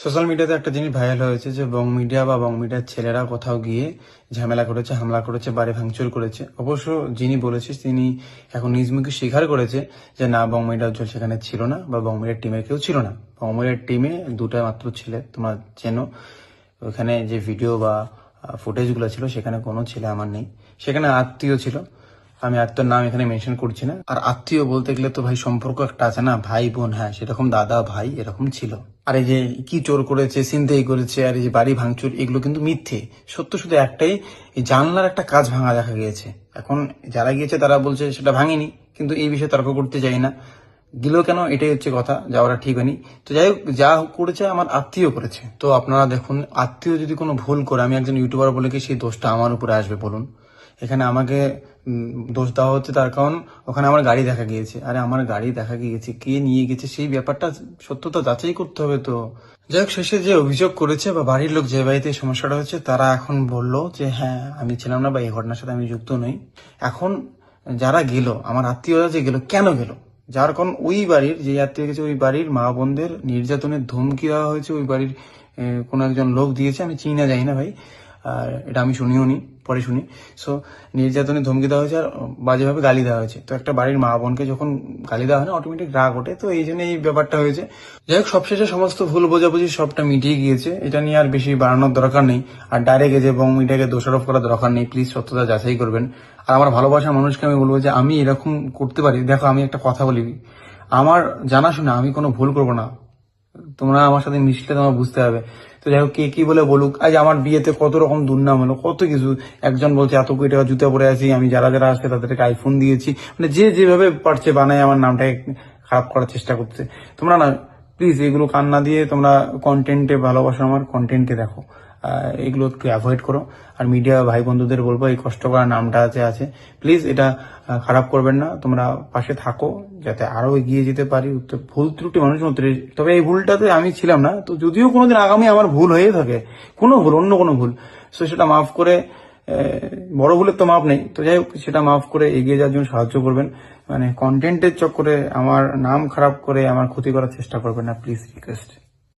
Social মিডিয়াতে একটা জিনিস ভাইরাল হয়েছে যে বং মিডিয়া বা বং মিডিয়ার ছেলেরা কোথাও গিয়ে ঝামেলা করেছে, হামলা করেছে, বাড়ি ভাঙচুর করেছে। অবশ্য যিনি বলেছে তিনি এখন নিজ মুখে স্বীকার করেছে যে না, বং মিডিয়ার জল সেখানে ছিল না বা বং মিডিয়ার টিমের কেউ ছিল না। বং মিডিয়ার টিমে দুটা মাত্র ছেলে, তোমরা চেনো। ওখানে যে ভিডিও বা ফুটেজগুলো ছিল সেখানে কোনো ছেলে আমার নেই, সেখানে আত্মীয় ছিল। আমি আত্মীয়র নাম এখানে মেনশন করছি না। আর আত্মীয় বলতে গেলে তো ভাই সম্পর্ক একটা আছে না, ভাই বোন, হ্যাঁ সেরকম দাদা ভাই এরকম ছিল। আর এই যে কি চোর করেছে, ছিনতাই করেছে, আর এই যে বাড়ি ভাঙচুর, এগুলো কিন্তু মিথ্যে। সত্য শুধু একটাই, এই জানলার একটা কাজ ভাঙা দেখা গিয়েছে। এখন যারা গিয়েছে তারা বলছে সেটা ভাঙেনি, কিন্তু এই বিষয়ে তর্ক করতে চাই না। দিল কেন, এটাই হচ্ছে কথা, যাওয়াটা ঠিক হয়নি। তো যাই হোক, যা করেছে আমার আত্মীয় করেছে। তো আপনারা দেখুন, আত্মীয় যদি কোনো ভুল করে, আমি একজন ইউটিউবার বলে কি সেই দোষটা আমার উপরে আসবে বলুন? এখানে আমাকে দোষ দেওয়া হচ্ছে তার কারণ ওখানে আমার গাড়ি দেখা গিয়েছে। আরে আমার গাড়ি দেখা গিয়েছে, কে নিয়ে গেছে সেই ব্যাপারটা সত্যতা যাচাই করতে হবে। তো যাই হোক, শেষে যে অভিযোগ করেছে বা বাড়ির লোক যে বাড়িতে সমস্যাটা হচ্ছে, তারা এখন বললো যে হ্যাঁ আমি ছিলাম না বা এই ঘটনার সাথে আমি যুক্ত নই। এখন যারা গেল, আমার আত্মীয়রা যে গেল, কেন গেল? যার কারণ ওই বাড়ির যে আত্মীয় গেছে, ওই বাড়ির মা বোনদের নির্যাতনের ধমকি দেওয়া হয়েছে। ওই বাড়ির কোনো একজন লোক দিয়েছে, আমি চিনি না, জানি না ভাই। আর এটা আমি শুনিও নি, পরে শুনি। সো নির্যাতনের ধমকি দেওয়া হয়েছে আর বাজেভাবে গালি দেওয়া হয়েছে। তো একটা বাড়ির মা বোনকে যখন গালি দেওয়া হয় না, অটোমেটিক রাগ ওঠে। তো এই জন্য এই ব্যাপারটা হয়েছে। যাই হোক, সবশেষে সমস্ত ভুল বোঝাবুঝি সবটা মিটিয়ে গিয়েছে। এটা নিয়ে আর বেশি বাড়ানোর দরকার নেই। আর ডাইরেক্ট যে বং মিডিয়াকে দোষারোপ করার দরকার নেই। প্লিজ সত্যতা যাচাই করবেন। আর আমার ভালোবাসার মানুষকে আমি বলবো যে আমি এরকম করতে পারি। দেখো, আমি একটা কথা বলি, আমার জানাশোনা আমি কোনো ভুল করবো না। তোমরা আমার সাথে মিশলে তোমার বুঝতে হবে। তো যাই হোক, কে কি বলে বলুক, আজ আমার বিয়েতে কত রকম দুর্নাম হলো, কত কিছু। একজন বলছে এত কোটি টাকা জুতা পরে আছি, আমি যারা যারা আসছে তাদেরকে আইফোন দিয়েছি। মানে যে যেভাবে পারছে বানায় আমার নামটাকে খারাপ করার চেষ্টা করছে। তোমরা না, প্লিজ এগুলো কান্না দিয়ে তোমরা কন্টেন্টে ভালোবাসো, আমার কন্টেন্টকে দেখো। এগুলো একটু অ্যাভয়েড করো। আর মিডিয়া ভাই বন্ধুদের বলবো, এই কষ্ট করার নামটা আছে প্লিজ এটা খারাপ করবেন না। তোমরা পাশে থাকো যাতে আরো এগিয়ে যেতে পারি। তো ভুল ত্রুটি মানুষ মধ্যে, তবে এই ভুলটাতে আমি ছিলাম না। তো যদিও কোনোদিন আগামী আমার ভুল হয়ে থাকে, কোনো ভুল, অন্য কোনো ভুল, তো সেটা মাফ করে, বড় ভুলের তো মাপ নেই। তো যাই হোক, সেটা মাফ করে এগিয়ে যাওয়ার জন্য সাহায্য করবেন। মানে কন্টেন্টের চক্করে আমার নাম খারাপ করে আমার ক্ষতি করার চেষ্টা করবেন না, প্লিজ রিকোয়েস্ট।